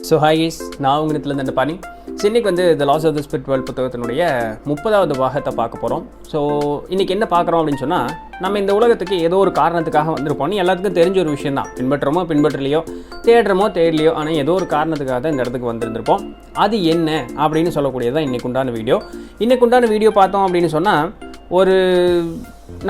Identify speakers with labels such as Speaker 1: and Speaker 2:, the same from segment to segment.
Speaker 1: So ஹாய்ஸ் நான் உங்களிடத்துலேருந்து அந்த பாணி. இன்னைக்கு வந்து the laws of the spirit world புத்தகத்தினுடைய 30வது பாகத்தை பார்க்க போகிறோம். ஸோ இன்றைக்கி என்ன பார்க்குறோம் அப்படின்னு சொன்னால், நம்ம இந்த உலகத்துக்கு ஏதோ ஒரு காரணத்துக்காக வந்திருப்போம். எல்லாத்துக்கும் தெரிஞ்ச ஒரு விஷயம் தான். பின்பற்றுறமோ பின்பற்றலையோ, தேடுறமோ தேடலையோ, ஆனால் ஏதோ ஒரு காரணத்துக்காக தான் இந்த இடத்துக்கு வந்திருந்திருப்போம். அது என்ன அப்படின்னு சொல்லக்கூடியதான் இன்றைக்கு உண்டான வீடியோ. இன்றைக்கு உண்டான வீடியோ பார்த்தோம் அப்படின்னு சொன்னால், ஒரு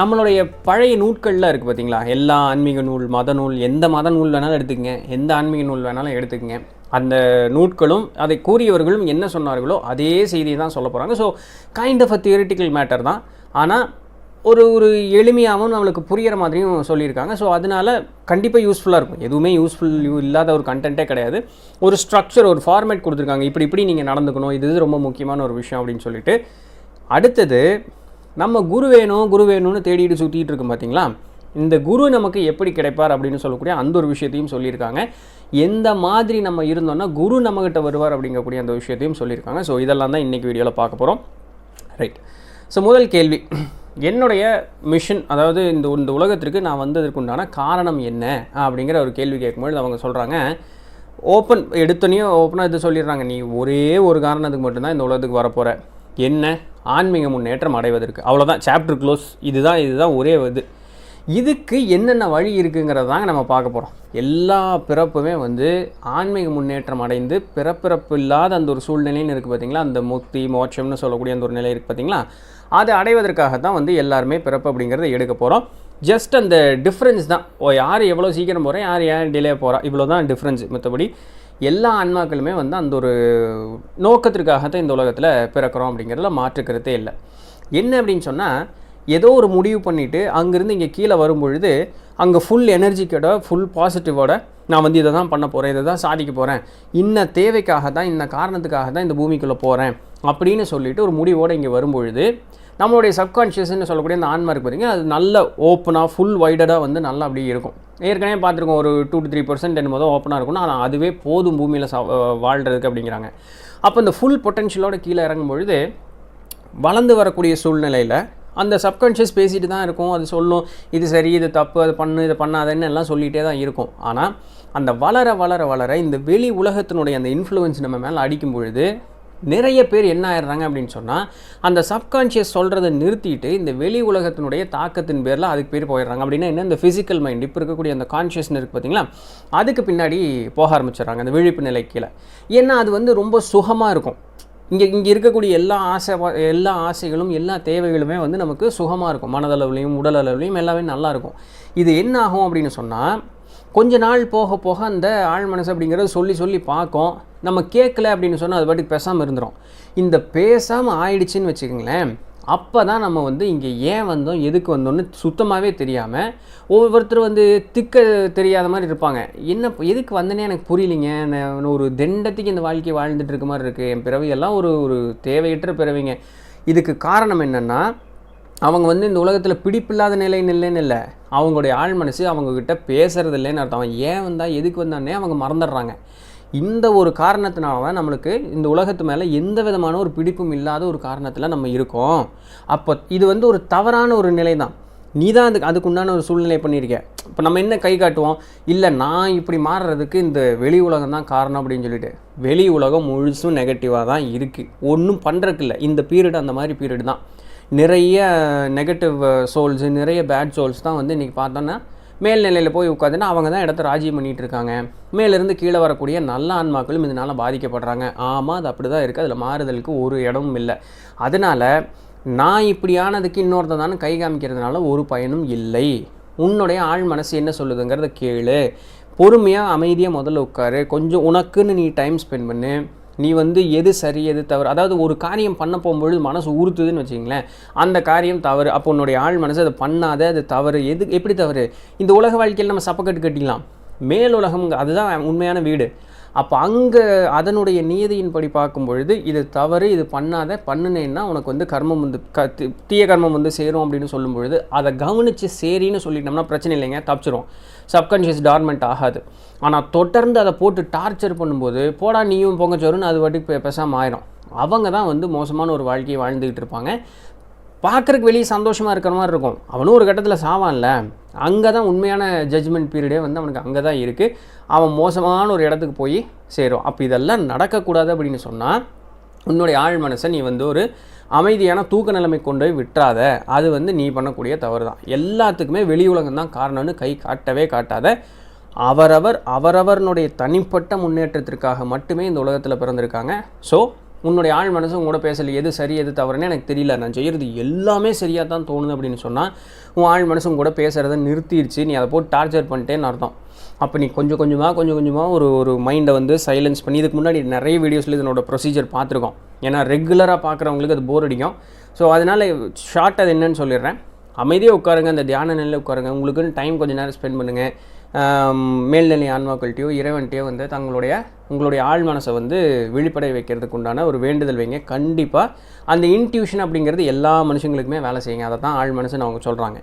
Speaker 1: நம்மளுடைய பழைய நூட்களில் இருக்குது பார்த்தீங்களா, எல்லா ஆன்மீக நூல், மத நூல், எந்த மத நூல் வேணாலும் எடுத்துக்கங்க, எந்த ஆன்மீக நூல் வேணாலும் எடுத்துக்கங்க. அந்த நூட்களும் அதை கூறியவர்களும் என்ன சொன்னார்களோ அதே செய்தியை தான் சொல்ல போகிறாங்க. So kind of a theoretical matter தான், ஆனால் ஒரு எளிமையாகவும் நம்மளுக்கு புரிகிற மாதிரியும் சொல்லியிருக்காங்க. ஸோ அதனால் கண்டிப்பாக யூஸ்ஃபுல்லாக இருக்கும். எதுவுமே யூஸ்ஃபுல் இல்லாத ஒரு கண்டென்ட்டே கிடையாது. ஒரு ஸ்ட்ரக்சர், ஒரு ஃபார்மேட் கொடுத்துருக்காங்க. இப்படி நீங்கள் நடந்துக்கணும், இது ரொம்ப முக்கியமான ஒரு விஷயம் அப்படின்னு சொல்லிட்டு. அடுத்தது, நம்ம குரு வேணும்னு தேடிட்டு சுற்றிட்டு இருக்கோம் பார்த்தீங்களா, இந்த குரு நமக்கு எப்படி கிடைப்பார் அப்படின்னு சொல்லக்கூடிய அந்த ஒரு விஷயத்தையும் சொல்லியிருக்காங்க. எந்த மாதிரி நம்ம இருந்தோம்னா குரு நம்மகிட்ட வருவார் அப்படிங்கக்கூடிய அந்த விஷயத்தையும் சொல்லியிருக்காங்க. ஸோ இதெல்லாம் தான் இன்றைக்கி வீடியோவில் பார்க்க போகிறோம். ரைட். ஸோ முதல் கேள்வி, என்னுடைய மிஷன், அதாவது இந்த உலகத்திற்கு நான் வந்ததற்கு உண்டான காரணம் என்ன அப்படிங்கிற ஒரு கேள்வி கேட்கும்போது அவங்க சொல்கிறாங்க, ஓப்பனாக இது சொல்லிடுறாங்க, நீ ஒரே ஒரு காரணத்துக்கு மட்டும்தான் இந்த உலகத்துக்கு வரப்போகிற. என்ன? ஆன்மீக முன்னேற்றம் அடைவதற்கு. அவ்வளோதான், சாப்டர் க்ளோஸ். இதுதான் ஒரே இது. இதுக்கு என்னென்ன வழி இருக்குங்கிறது தாங்க நம்ம பார்க்க போகிறோம். எல்லா பிறப்புமே வந்து ஆன்மீக முன்னேற்றம் அடைந்து பிறப்பிறப்பு இல்லாத அந்த ஒரு சூழ்நிலைன்னு இருக்குது பார்த்தீங்களா, அந்த முக்தி மோட்சம்னு சொல்லக்கூடிய அந்த ஒரு நிலை இருக்குது பார்த்தீங்களா, அதை அடைவதற்காகத்தான் வந்து எல்லாருமே பிறப்பு அப்படிங்கிறத எடுக்க போகிறோம். ஜஸ்ட் அந்த டிஃப்ரென்ஸ் தான், யார் எவ்வளோ சீக்கிரம் போகிறேன், யார் ஏன் டிலே போகிறா, இவ்வளோ தான் டிஃப்ரென்ஸ். மற்றபடி எல்லா ஆன்மாக்களுமே வந்து அந்த ஒரு நோக்கத்திற்காகத்தான் இந்த உலகத்தில் பிறக்கிறோம் அப்படிங்கிறதுல மாற்றுக்கிறதே இல்லை. என்ன அப்படின்னு சொன்னால், ஏதோ ஒரு முடிவு பண்ணிவிட்டு அங்கேருந்து இங்கே கீழே வரும்பொழுது அங்கே ஃபுல் எனர்ஜிக்கோட, ஃபுல் பாசிட்டிவோட, நான் வந்து இதை தான் பண்ண போகிறேன், இதை தான் சாதிக்க போகிறேன், இன்ன தேவைக்காக தான், இன்ன காரணத்துக்காக தான் இந்த பூமிக்குள்ளே போகிறேன் அப்படின்னு சொல்லிட்டு ஒரு முடிவோடு இங்கே வரும்பொழுது நம்மளுடைய சப்கான்ஷியஸ்ன்னு சொல்லக்கூடிய அந்த ஆன்மா இருக்குது பார்த்தீங்கன்னா, அது நல்ல ஓப்பனாக ஃபுல் வைடடாக வந்து நல்லா அப்படி இருக்கும். ஏற்கனவே பார்த்துருக்கோம், ஒரு 2-3% என்னமோ தான் ஓப்பனாக இருக்கணும், ஆனால் அதுவே போதும் பூமியில் வாழ்கிறதுக்கு அப்படிங்கிறாங்க. அப்போ இந்த ஃபுல் பொட்டென்ஷியலோட கீழே இறங்கும்பொழுது வளர்ந்து வரக்கூடிய சூழ்நிலையில் அந்த சப்கான்ஷியஸ் பேசிட்டு தான் இருக்கும். அது சொல்லும், இது சரி, இது தப்பு, அது பண்ணு, இதை பண்ணாதன்னு எல்லாம் சொல்லிகிட்டே தான் இருக்கும். ஆனால் அந்த வளர இந்த வெளி உலகத்தினுடைய அந்த இன்ஃப்ளூயன்ஸ் நம்ம மேலே அடிக்கும் பொழுது நிறைய பேர் என்ன ஆயிடுறாங்க அப்படின்னு சொன்னால், அந்த சப்கான்ஷியஸ் சொல்கிறத நிறுத்திட்டு இந்த வெளி உலகத்தினுடைய தாக்கத்தின் பேரில் அதுக்கு பேர் போயிடுறாங்க. அப்படின்னா என்ன, இந்த ஃபிசிக்கல் மைண்ட், இப்போ இருக்கக்கூடிய அந்த கான்ஷியஸ்னு இருக்குது பார்த்தீங்களா, அதுக்கு பின்னாடி போக ஆரம்பிச்சிடுறாங்க, அந்த விழிப்பு நிலை கீழே. ஏன்னா அது வந்து ரொம்ப சுகமாக இருக்கும். இங்கே இருக்கக்கூடிய எல்லா ஆசைகளும் எல்லா தேவைகளுமே வந்து நமக்கு சுகமாக இருக்கும். மனதளவுலையும் உடல் அளவுலையும் எல்லாமே நல்லாயிருக்கும். இது என்ன ஆகும் அப்படின்னு சொன்னால், கொஞ்ச நாள் போக போக அந்த ஆழ் மனசு அப்படிங்கிறது சொல்லி பார்க்கும். நம்ம கேட்கல அப்படின்னு சொன்னால் அது பாட்டுக்கு பேசாமல் இருந்துடும். இந்த பேசாமல் ஆயிடுச்சுன்னு வச்சுக்கோங்களேன், அப்போ தான் நம்ம வந்து இங்கே ஏன் வந்தோம், எதுக்கு வந்தோம்னு சுத்தமாகவே தெரியாமல் ஒவ்வொருத்தர் வந்து தெரியாத மாதிரி இருப்பாங்க. என்ன, எதுக்கு வந்தனே எனக்கு புரியலிங்க, நான் ஒரு தெண்டத்துக்கு இந்த வாழ்க்கையை வாழ்ந்துட்டு இருக்க மாதிரி இருக்குது, என் பிறவையெல்லாம் ஒரு தேவையற்ற பிறவிங்க. இதுக்கு காரணம் என்னென்னா, அவங்க வந்து இந்த உலகத்தில் பிடிப்பில்லாத இல்லைன்னு இல்லை, அவங்களுடைய ஆழ் மனசு அவங்கக்கிட்ட பேசுறது இல்லைன்னு அர்த்தம். அவன் ஏன் வந்தால் எதுக்கு வந்தானே அவங்க மறந்துடுறாங்க. இந்த ஒரு காரணத்தினால தான் நம்மளுக்கு இந்த உலகத்து மேலே எந்த விதமான ஒரு பிடிப்பும் இல்லாத ஒரு காரணத்தில் நம்ம இருக்கோம். அப்போ இது வந்து ஒரு தவறான ஒரு நிலை தான். நீ தான் அதுக்குண்டான ஒரு சூழ்நிலை பண்ணியிருக்க. இப்போ நம்ம என்ன கை காட்டுவோம், இல்லை நான் இப்படி மாறுறதுக்கு இந்த வெளி உலகம் தான் காரணம் அப்படின்னு சொல்லிட்டு. வெளி உலகம் முழுசும் நெகட்டிவாக தான் இருக்குது, ஒன்றும் பண்ணுறதுக்கு இல்லை. இந்த பீரியட் அந்த மாதிரி பீரியட் தான். நிறைய நெகட்டிவ் சோல்ஸு, நிறைய பேட் சோல்ஸ் தான் வந்து இன்றைக்கி பார்த்தோன்னா மேல்நிலையில் போய் உட்காந்துன்னா அவங்க தான் இடத்த ராஜ்யம் பண்ணிகிட்டு இருக்காங்க. மேலேருந்து கீழே வரக்கூடிய நல்ல ஆன்மாக்களும் இதனால் பாதிக்கப்படுறாங்க. ஆமாம், அது அப்படி தான் இருக்குது, அதில் மாறுதலுக்கு ஒரு இடமும் இல்லை. அதனால் நான் இப்படியானதுக்கு இன்னொருத்த தானே கை காமிக்கிறதுனால ஒரு பயனும் இல்லை. உன்னுடைய ஆழ் மனசு என்ன சொல்லுதுங்கிறத கேளு, பொறுமையாக அமைதியாக முதல்ல உட்காரு, கொஞ்சம் உனக்குன்னு நீ டைம் ஸ்பெண்ட் பண்ணு. நீ வந்து எது சரி எது தவறு, அதாவது ஒரு காரியம் பண்ண போகும்பொழுது மனசு உறுத்துதுன்னு வச்சிங்களேன், அந்த காரியம் தவறு. அப்போ உன்னுடைய ஆழ் மனசு அதை பண்ணாத, அது தவறு. எப்படி தவறு? இந்த உலக வாழ்க்கையில் நம்ம சப்பக்கட்டு கட்டிக்கலாம், மேல் உலகம் அதுதான் உண்மையான வீடு. அப்போ அங்கே அதனுடைய நியதியின்படி பார்க்கும் பொழுது இது தவறு, இது பண்ணாத, பண்ணுனேன்னா உனக்கு வந்து கர்மம் வந்து தீய கர்மம் வந்து சேரும் அப்படின்னு சொல்லும் பொழுது அதை கவனித்து சரின்னு சொல்லிட்டோம்னா பிரச்சனை இல்லைங்க, தப்பிச்சிரும். சப்கான்ஷியஸ் டார்மெண்ட் ஆகாது. ஆனால் தொடர்ந்து அதை போட்டு டார்ச்சர் பண்ணும்போது, போடா நீயும் பொங்கச்சோருன்னு அது வாட்டுக்கு பேசாமல் ஆயிரும். அவங்க தான் வந்து மோசமான ஒரு வாழ்க்கையை வாழ்ந்துக்கிட்டு இருப்பாங்க. பார்க்குறக்கு வெளியே சந்தோஷமாக இருக்கிற மாதிரி இருக்கும். அவனும் ஒரு கட்டத்தில் சாவான்ல, அங்கே தான் உண்மையான ஜட்ஜ்மெண்ட் பீரியடே வந்து அவனுக்கு அங்கே தான் இருக்குது. அவன் மோசமான ஒரு இடத்துக்கு போய் சேரும். அப்போ இதெல்லாம் நடக்கக்கூடாது அப்படின்னு சொன்னால் உன்னுடைய ஆழ் மனசை நீ வந்து ஒரு அமைதியான தூக்க நிலைமை கொண்டு போய் விட்டுறாத. அது வந்து நீ பண்ணக்கூடிய தவறு தான். எல்லாத்துக்குமே வெளி உலகம் தான் காரணம்னு கை காட்டவே காட்டாத. அவரவருடைய தனிப்பட்ட முன்னேற்றத்திற்காக மட்டுமே இந்த உலகத்தில் பிறந்திருக்காங்க. ஸோ உன்னுடைய ஆழ் மனசு உங்களோட பேசல எது சரி எது தவறுன்னு எனக்கு தெரியல, நான் செய்கிறது எல்லாமே சரியாக தான் தோணுது அப்படின்னு சொன்னால் உன் ஆழ் மனசு உங்களோட பேசுகிறத நிறுத்திடுச்சு. நீ அதை போட்டு டார்ச்சர் பண்ணிட்டேன்னு அர்த்தம். அப்போ நீ கொஞ்சம் கொஞ்சமாக ஒரு மைண்டை வந்து சைலன்ஸ் பண்ணி, இதுக்கு முன்னாடி நிறைய வீடியோஸில் இதனோட ப்ரொசீஜர் பார்த்துருக்கோம். ஏன்னா ரெகுலராக பார்க்குறவங்களுக்கு அது போர் அடிக்கும். ஸோ அதனால் ஷார்ட் அது என்னன்னு சொல்லிடுறேன். அமைதியாக உட்காருங்க, அந்த தியான நிலையில் உட்காருங்க. உங்களுக்குன்னு டைம் கொஞ்சம் நேரம் ஸ்பெண்ட் பண்ணுங்கள். மேல்நிலை ஆன்மாக்கள்கிட்டையோ இறைவன்கிட்டையோ வந்து உங்களுடைய ஆழ் மனசை வந்து விழிப்படைய வைக்கிறதுக்கு உண்டான ஒரு வேண்டுதல் வைங்க. கண்டிப்பாக அந்த இன்ட்யூஷன் அப்படிங்கிறது எல்லா மனுஷங்களுக்குமே வேலை செய்யுங்க. அதை தான் ஆழ் மனசுன்னு அவங்க சொல்கிறாங்க.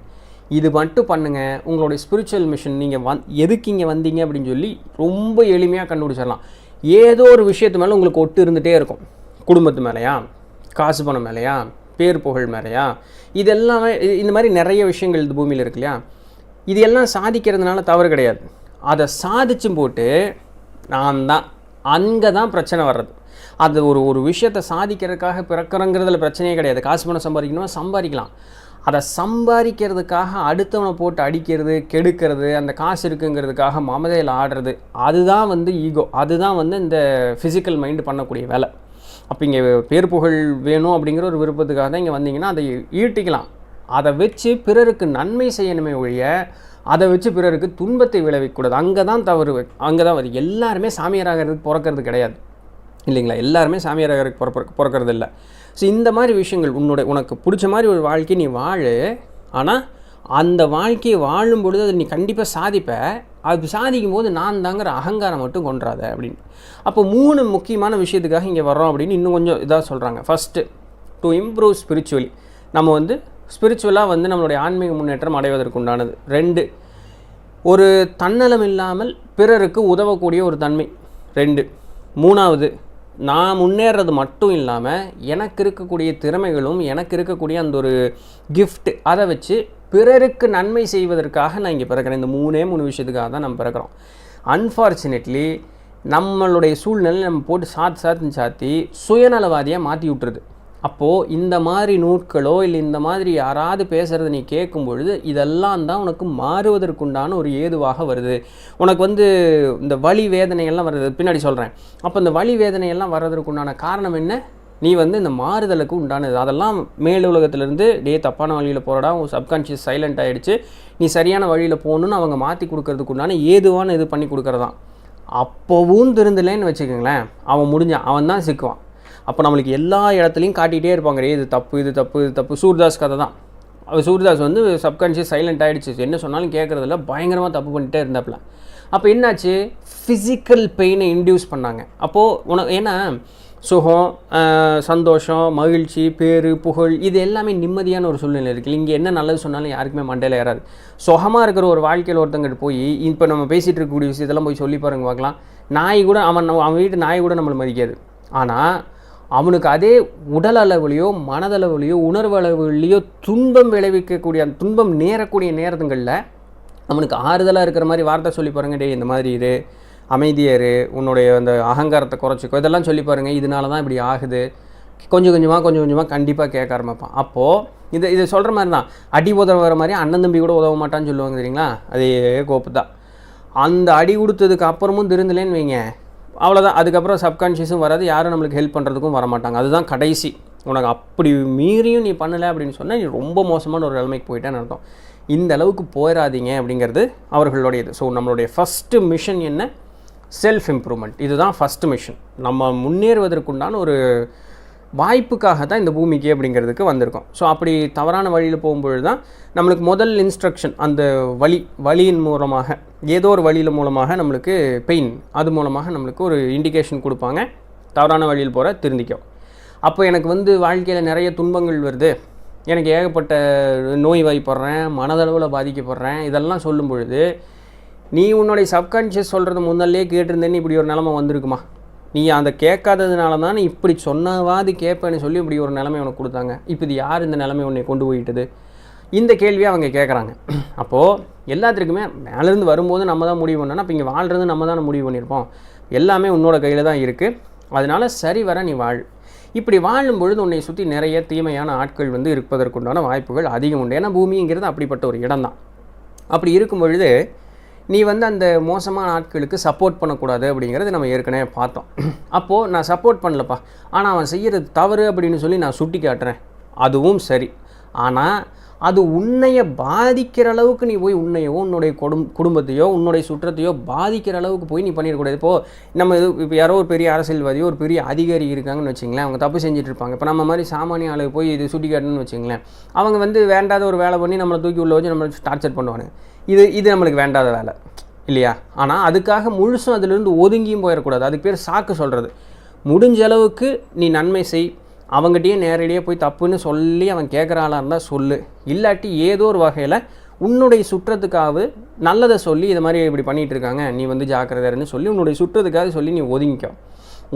Speaker 1: இது மட்டும் பண்ணுங்கள். உங்களுடைய ஸ்பிரிச்சுவல் மிஷன் நீங்கள் எதுக்கு இங்கே வந்தீங்க அப்படின்னு சொல்லி ரொம்ப எளிமையாக கண்டுபிடிச்சிடலாம். ஏதோ ஒரு விஷயத்து மேலே உங்களுக்கு ஒட்டு இருந்துகிட்டே இருக்கும். குடும்பத்து மேலேயா, காசு பணம் மேலேயா, பேர் புகழ் மேலேயா, இது எல்லாமே இந்த மாதிரி நிறைய விஷயங்கள் இந்த பூமியில் இருக்கு இல்லையா. இது எல்லாம் சாதிக்கிறதுனால தவறு கிடையாது. அதை சாதிச்சும் போட்டு நான் தான் அங்கே தான் பிரச்சனை வர்றது. அது ஒரு விஷயத்தை சாதிக்கிறதுக்காக பிறக்கிறங்கிறதுல பிரச்சனையே கிடையாது. காசு பணம் சம்பாதிக்கணுமா சம்பாதிக்கலாம். அதை சம்பாதிக்கிறதுக்காக அடுத்தவனை போட்டு அடிக்கிறது, கெடுக்கிறது, அந்த காசு இருக்குங்கிறதுக்காக மமதையில் ஆடுறது, அதுதான் வந்து ஈகோ. அதுதான் வந்து இந்த ஃபிசிக்கல் மைண்டு பண்ணக்கூடிய வேலை. அப்போ இங்கே பேர் புகழ் வேணும் அப்படிங்கிற ஒரு விருப்பத்துக்காக தான் இங்கே வந்தீங்கன்னா அதை ஈட்டிக்கலாம். அதை வச்சு பிறருக்கு நன்மை செய்யணுமே ஒழிய அதை வச்சு பிறருக்கு துன்பத்தை விளைவிக்கக்கூடாது. அங்கே தான் தவறு. அங்கே தான் வருது. எல்லாருமே சாமியாராகிறதுக்கு பிறக்கிறது கிடையாது இல்லைங்களா. எல்லாருமே சாமியாராகிறதுக்கு பிறக்கிறது இல்லை. ஸோ இந்த மாதிரி விஷயங்கள் உனக்கு பிடிச்ச மாதிரி ஒரு வாழ்க்கையை நீ வாழு. ஆனால் அந்த வாழ்க்கையை வாழும் பொழுது அதை நீ கண்டிப்பாக சாதிப்ப. அது சாதிக்கும் போது நான் தாங்கிற அகங்காரம் மட்டும் கொன்றாத அப்படின்னு. அப்போ 3 முக்கியமான விஷயத்துக்காக இங்கே வர்றோம் அப்படின்னு இன்னும் கொஞ்சம் இதாக சொல்கிறாங்க. First, to improve spiritually. நம்ம வந்து ஸ்பிரிச்சுவலாக வந்து நம்மளுடைய ஆன்மீக முன்னேற்றம் அடைவதற்கு உண்டானது. 2, ஒரு தன்னலம் இல்லாமல் பிறருக்கு உதவக்கூடிய ஒரு தன்மை. 2, 3வது, நான் முன்னேறது மட்டும் இல்லாமல் எனக்கு இருக்கக்கூடிய திறமைகளும் எனக்கு இருக்கக்கூடிய அந்த ஒரு கிஃப்ட், அதை வச்சு பிறருக்கு நன்மை செய்வதற்காக நான் இங்கே பிறக்கிறேன். இந்த 3 விஷயத்துக்காக தான் நம்ம பிறக்கிறோம். அன்ஃபார்ச்சுனேட்லி நம்மளுடைய சூழ்நிலை நம்ம போட்டு சாத்தி சுயநலவாதியாக மாற்றி விட்டுருது. அப்போது இந்த மாதிரி நூட்களோ இல்லை இந்த மாதிரி யாராவது பேசுகிறத நீ கேட்கும் பொழுது இதெல்லாம் தான் உனக்கு மாறுவதற்குண்டான ஒரு ஏதுவாக வருது. உனக்கு வந்து இந்த வலி வேதனையெல்லாம் வருது, பின்னாடி சொல்கிறேன். அப்போ இந்த வலி வேதனையெல்லாம் வர்றதுக்குண்டான காரணம் என்ன? நீ வந்து இந்த மாறுதலுக்கு உண்டானது. அதெல்லாம் மேலுலகத்திலேருந்து தப்பான வழியில் போகிறடா, உன் சப்கான்ஷியஸ் சைலண்ட் ஆகிடுச்சு, நீ சரியான வழியில் போகணுன்னு அவங்க மாற்றி கொடுக்கறதுக்கு உண்டான ஏதுவான இது பண்ணி கொடுக்குறதான். அப்போவும் திருந்தலேன்னு வச்சுக்கோங்களேன், அவன் தான் சிக்குவான். அப்போ நம்மளுக்கு எல்லா இடத்துலையும் காட்டிகிட்டே இருப்பாங்க, இது தப்பு இது தப்பு இது தப்பு. சூர்தாஸ் கதை தான். சூர்தாஸ் வந்து சப்கான்ஷியஸ் சைலண்ட் ஆகிடுச்சு, என்ன சொன்னாலும் கேட்குறதில்ல, பயங்கரமாக தப்பு பண்ணிகிட்டே இருந்தாப்புல. அப்போ என்னாச்சு? ஃபிசிக்கல் பெயினை இன்டியூஸ் பண்ணாங்க. அப்போது ஏன்னா சுகம், சந்தோஷம், மகிழ்ச்சி, பேரு, புகழ், இது எல்லாமே நிம்மதியான ஒரு சூழ்நிலை இருக்குது. இங்கே என்ன நல்லது சொன்னாலும் யாருக்குமே மண்டையில் ஏறாது. சுகமாக இருக்கிற ஒரு வாழ்க்கையில் ஒருத்தங்கிட்ட போய் இப்போ நம்ம பேசிகிட்டு இருக்கக்கூடிய விஷயத்தெல்லாம் போய் சொல்லி பாருங்க பார்க்கலாம். நாய் கூட அவன் வீட்டு நாய் கூட நம்மளை மதிக்காது. ஆனால் அவனுக்கு அதே உடல் அளவுலையோ மனதளவுலையோ உணர்வு அளவுலையோ துன்பம் விளைவிக்கக்கூடிய அந்த துன்பம் நேரக்கூடிய நேரத்துங்களில் அவனுக்கு ஆறுதலாக இருக்கிற மாதிரி வார்த்தை சொல்லி பாருங்க, டே இந்த மாதிரி இரு, அமைதியாரு, உன்னுடைய அந்த அகங்காரத்தை குறைச்சிக்கோ, இதெல்லாம் சொல்லி பாருங்கள். இதனால தான் இப்படி ஆகுது. கொஞ்சம் கொஞ்சமாக கண்டிப்பாக கேட்க ஆரம்பிப்பான். அப்போது இதை சொல்கிற மாதிரி தான், அடி உதவ வர மாதிரி அண்ணன் தம்பி கூட உதவ மாட்டான்னு சொல்லுவாங்க தெரியுங்களா. அதே கோப்பு தான். அந்த அடி கொடுத்ததுக்கு அப்புறமும் திருந்தலேன்னு வைங்க, அவ்வளோதான். அதுக்கப்புறம் சப்கான்ஷியஸும் வராது, யாரும் நம்மளுக்கு ஹெல்ப் பண்ணுறதுக்கும் வர மாட்டாங்க. அதுதான் கடைசி. உனக்கு அப்படி மீறியும் நீ பண்ணலை அப்படின்னு சொன்னால் நீ ரொம்ப மோசமான ஒரு நிலைமைக்கு போயிட்டேன்னு அர்த்தம். இந்த அளவுக்கு போயிடாதீங்க அப்படிங்கிறது அவர்களுடைய இது. ஸோ நம்மளுடைய ஃபஸ்ட்டு மிஷன் என்ன? Self improvement. இதுதான் ஃபஸ்ட்டு மிஷன். நம்ம முன்னேறுவதற்குண்டான ஒரு வாய்ப்புக்காக தான் இந்த பூமிக்கு அப்படிங்கிறதுக்கு வந்திருக்கோம். ஸோ அப்படி தவறான வழியில் போகும்பொழுது தான் நம்மளுக்கு முதல் இன்ஸ்ட்ரக்ஷன், அந்த வழியின் மூலமாக, ஏதோ ஒரு வழியில் மூலமாக நம்மளுக்கு பெயின், அது மூலமாக நம்மளுக்கு ஒரு இண்டிகேஷன் கொடுப்பாங்க, தவறான வழியில் போகிற திருந்திக்கும். அப்போ எனக்கு வந்து வாழ்க்கையில் நிறைய துன்பங்கள் வருது, எனக்கு ஏகப்பட்ட நோய் வாய்ப்படுறேன், மனதளவில் பாதிக்கப்படுறேன், இதெல்லாம் சொல்லும் பொழுது நீ உன்னுடைய சப்கான்ஷியஸ் சொல்கிறது முன்னாலே கேட்டிருந்தேன்னு இப்படி ஒரு நிலமை வந்திருக்குமா? நீ அதை கேட்காததுனால தான் இப்படி சொன்னவாது கேட்பேன்னு சொல்லி இப்படி ஒரு நிலைமை உனக்கு கொடுத்தாங்க. இப்போ இது யார் இந்த நிலைமை உன்னை கொண்டு போயிட்டது? இந்த கேள்வியை அவங்க கேட்குறாங்க. அப்போது எல்லாத்துக்குமே மேலேருந்து வரும்போது நம்ம தான் முடிவு பண்ணோன்னா, அப்போ இங்கே வாழ்கிறது நம்ம தான் முடிவு பண்ணியிருப்போம். எல்லாமே உன்னோட கையில் தான் இருக்குது. அதனால் சரி வர நீ வாழ். இப்படி வாழும் பொழுது உன்னை சுற்றி நிறைய தீமையான ஆட்கள் வந்து இருப்பதற்குண்டான வாய்ப்புகள் அதிகம் உண்டு. ஏன்னா பூமிங்கிறது அப்படிப்பட்ட ஒரு இடம் தான். அப்படி இருக்கும் பொழுது நீ வந்து அந்த மோசமான ஆட்களுக்கு சப்போர்ட் பண்ணக்கூடாது அப்படிங்கிறது நம்ம ஏற்கனவே பார்த்தோம். அப்போது நான் சப்போர்ட் பண்ணலப்பா, ஆனால் அவன் செய்கிறது தவறு அப்படின்னு சொல்லி நான் சுட்டி காட்டுறேன், அதுவும் சரி. ஆனால் அது உன்னைய பாதிக்கிற அளவுக்கு நீ போய் உன்னையோ உன்னுடைய குடும்பத்தையோ உன்னுடைய சுற்றத்தையோ பாதிக்கிற அளவுக்கு போய் நீ பண்ணிடக்கூடாது. இப்போது நம்ம இப்போ யாரோ ஒரு பெரிய அரசியல்வாதியோ ஒரு பெரிய அதிகாரி இருக்காங்கன்னு வச்சுங்களேன், அவங்க தப்பு செஞ்சுட்டு இருப்பாங்க. இப்போ நம்ம மாதிரி சாமானிய ஆளுக்கு போய் இது சுட்டி காட்டணும்னு வச்சுங்களேன், அவங்க வந்து வேண்டாத ஒரு வேலை பண்ணி நம்மளை தூக்கி உள்ள வச்சு நம்மளை டார்ச்சர் பண்ணுவாங்க. இது நம்மளுக்கு வேண்டாத வேலை இல்லையா? ஆனால் அதுக்காக முழுசும் அதிலிருந்து ஒதுங்கியும் போயிடக்கூடாது. அதுக்கு பேர் சாக்கு சொல்கிறது. முடிஞ்ச அளவுக்கு நீ நன்மை செய். அவங்ககிட்டயே நேரடியாக போய் தப்புன்னு சொல்லி அவன் கேட்குற ஆளாக இருந்தால் சொல்லு. இல்லாட்டி ஏதோ ஒரு வகையில் உன்னுடைய சுற்றத்துக்காக நல்லதை சொல்லி இதை மாதிரி இப்படி பண்ணிகிட்டு இருக்காங்க, நீ வந்து ஜாக்கிரதைன்னு சொல்லி உன்னுடைய சுற்றத்துக்காக சொல்லி நீ ஒதுங்கிக்கோ.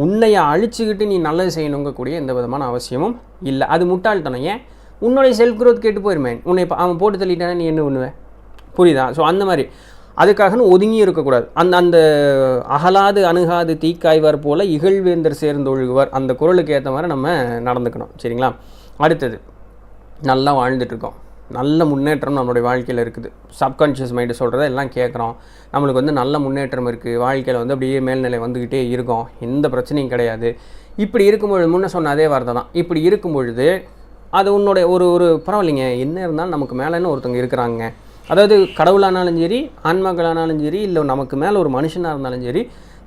Speaker 1: உன்னைய அழிச்சுக்கிட்டு நீ நல்லது செய்யணுங்கக்கூடிய எந்த விதமான அவசியமும் இல்லை. அது முட்டாள்தனம். ஏன்? உன்னுடைய செல்ஃப் க்ரோத் கேட்டு போயிருமே. உன்னை அவன் போட்டு தள்ளிட்டானே நீ என்ன பண்ணுவேன்? புரியுதா? ஸோ அந்த மாதிரி அதுக்காகன்னு ஒதுங்கி இருக்கக்கூடாது. அந்த அகலாது அணுகாது தீக்காய்வார் போல் இகழ்வேந்தர் சேர்ந்தொழுகுவார், அந்த குரலுக்கு ஏற்ற மாதிரி நம்ம நடந்துக்கணும். சரிங்களா? அடுத்தது, நல்லா வாழ்ந்துட்டுருக்கோம், நல்ல முன்னேற்றம் நம்மளுடைய வாழ்க்கையில் இருக்குது. சப்கான்ஷியஸ் மைண்டு சொல்கிறத எல்லாம் கேட்குறோம். நம்மளுக்கு வந்து நல்ல முன்னேற்றம் இருக்குது, வாழ்க்கையில் வந்து அப்படியே மேல்நிலை வந்துக்கிட்டே இருக்கோம், எந்த பிரச்சனையும் கிடையாது. இப்படி இருக்கும்பொழுது முன்னே சொன்ன அதே வார்த்தை தான். இப்படி இருக்கும் பொழுது அது உன்னுடைய ஒரு பரவாயில்லைங்க, என்ன இருந்தாலும் நமக்கு மேலேன்னு ஒருத்தவங்க இருக்கிறாங்க. அதாவது கடவுளானாலும் சரி, ஆன்மாக்களானாலும் சரி, இல்லை நமக்கு மேலே ஒரு மனுஷனாக இருந்தாலும் சரி,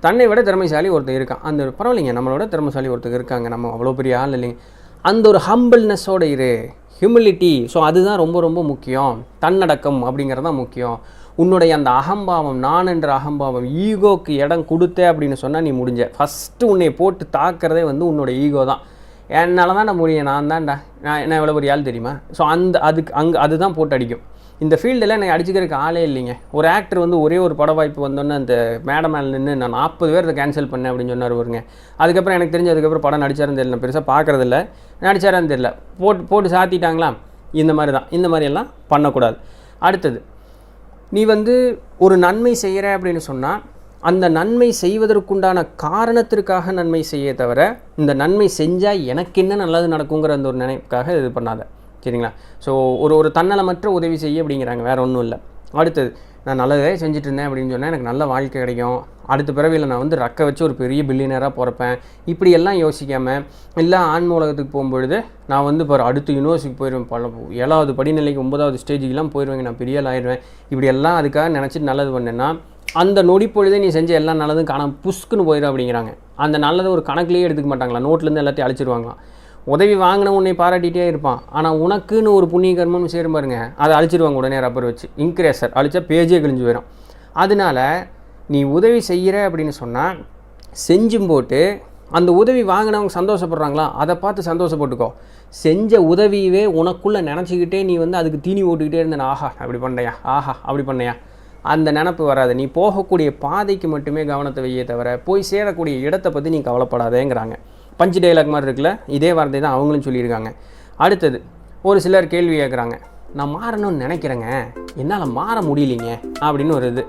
Speaker 1: தன்னை விட திறமைசாலி ஒருத்தர் இருக்கான். அந்த பரவாயில்லைங்க, நம்மளோட திறமைசாலி ஒருத்தர் இருக்காங்க, நம்ம அவ்வளோ பெரிய ஆள் இல்லைங்க, அந்த ஒரு ஹம்பிள்னஸோடு இரு, ஹியூமிலிட்டி. ஸோ அதுதான் ரொம்ப ரொம்ப முக்கியம். தன்னடக்கம் அப்படிங்கிறது தான் முக்கியம். உன்னுடைய அந்த அகம்பாவம், நான் என்ற அகம்பாவம், ஈகோக்கு இடம் கொடுத்தே அப்படின்னு சொன்னால் நீ முடிஞ்ச. ஃபஸ்ட்டு உன்னை போட்டு தாக்கிறதே வந்து உன்னோட ஈகோ தான். என்னால் தான் நான் முடியும், நான் தான்டா, நான் எவ்வளோ பெரிய ஆள் தெரியுமா? ஸோ அதுதான் போட்டு அடிக்கும். இந்த ஃபீல்டில் எனக்கு அடிச்சுக்கிறதுக்கு ஆளே இல்லைங்க. ஒரு ஆக்டர் வந்து ஒரே ஒரு பட வாய்ப்பு வந்தோன்னே அந்த மேடை மேலே நின்று நான் 40 பேர் கேன்சல் பண்ணேன் அப்படின்னு சொன்னார் வருங்க. அதுக்கப்புறம் எனக்கு தெரிஞ்சு அதுக்கப்புறம் படம் நடிச்சாருன்னு தெரியல, நான் பெருசாக பார்க்குறதில்ல, நடிச்சாரான்னு தெரியல, போட்டு சாத்திட்டாங்களா? இந்த மாதிரி தான். இந்த மாதிரியெல்லாம் பண்ணக்கூடாது. அடுத்தது, நீ வந்து ஒரு நன்மை செய்கிற அப்படின்னு சொன்னால் அந்த நன்மை செய்வதற்குண்டான காரணத்திற்காக நன்மை செய்ய தவிர, இந்த நன்மை செஞ்சால் எனக்கு என்ன நல்லது நடக்குங்கிற அந்த ஒரு நினைப்புக்காக இது பண்ணாத. சரிங்களா? ஸோ ஒரு தன்னலமற்ற உதவி செய்ய அப்படிங்கிறாங்க, வேறு ஒன்றும் இல்லை. அடுத்தது, நான் நல்லதே செஞ்சுட்டு இருந்தேன் அப்படின்னு சொன்னால் எனக்கு நல்ல வாழ்க்கை கிடைக்கும், அடுத்த பிறவியில் நான் வந்து ரக்க வச்சு ஒரு பெரிய பில்லியனராக பிறப்பேன், இப்படியெல்லாம் யோசிக்காமல், இல்லை ஆன்ம உலகத்துக்கு போகும்பொழுது நான் வந்து இப்போ அடுத்த யூனிவர்சிட்டிக்கு போயிடுவேன், 7வது படிநிலைக்கு 9வது ஸ்டேஜுக்கெலாம் போயிடுவேங்க, நான் பெரிய ஆள் ஆயிடுவேன், இப்படியெல்லாம் அதுக்காக நினச்சிட்டு நல்லது பண்ணேன்னா அந்த நொடி பொழுதே நீ செஞ்ச எல்லா நல்லதும் காணாமல் புஷ்குன்னு போயிடும் அப்படிங்கிறாங்க. அந்த நல்லதை ஒரு கணக்குலேயே எடுத்துக்க மாட்டாங்களா, நோட்லேருந்து எல்லாத்தையும் அழிச்சிருவாங்களாம். உதவி வாங்கின உன்னை பாராட்டிகிட்டே இருப்பான், ஆனால் உனக்குன்னு ஒரு புண்ணிய கர்மம்னு சேரும் பாருங்க, அதை அழிச்சிருவாங்க உடனே ரப்பர் வச்சு, இன்க்ரேசர் அழிச்சா பேஜே கிழிஞ்சு போயிடும். அதனால் நீ உதவி செய்கிற அப்படின்னு சொன்னால் செஞ்சும் போட்டு அந்த உதவி வாங்கினவங்க சந்தோஷப்படுறாங்களா அதை பார்த்து சந்தோஷப்பட்டுக்கோ. செஞ்ச உதவியவே உனக்குள்ளே நினச்சிக்கிட்டே நீ வந்து அதுக்கு தீனி ஓட்டுக்கிட்டே இருந்தேன், ஆஹா அப்படி பண்ணையா, ஆஹா அப்படி பண்ணையா, அந்த நினப்பு வராது. நீ போகக்கூடிய பாதைக்கு மட்டுமே கவனத்தை வையே தவிர போய் சேரக்கூடிய இடத்தை பற்றி நீ கவலைப்படாதேங்கிறாங்க. பஞ்சு டைலாக் மாதிரி இருக்குல்ல, இதே வார்த்தை தான் அவங்களும் சொல்லியிருக்காங்க. அடுத்தது, ஒரு சிலர் கேள்வி கேட்குறாங்க, நான் மாறணும்னு நினைக்கிறேங்க, என்னால் மாற முடியலைங்க அப்படின்னு ஒரு இது.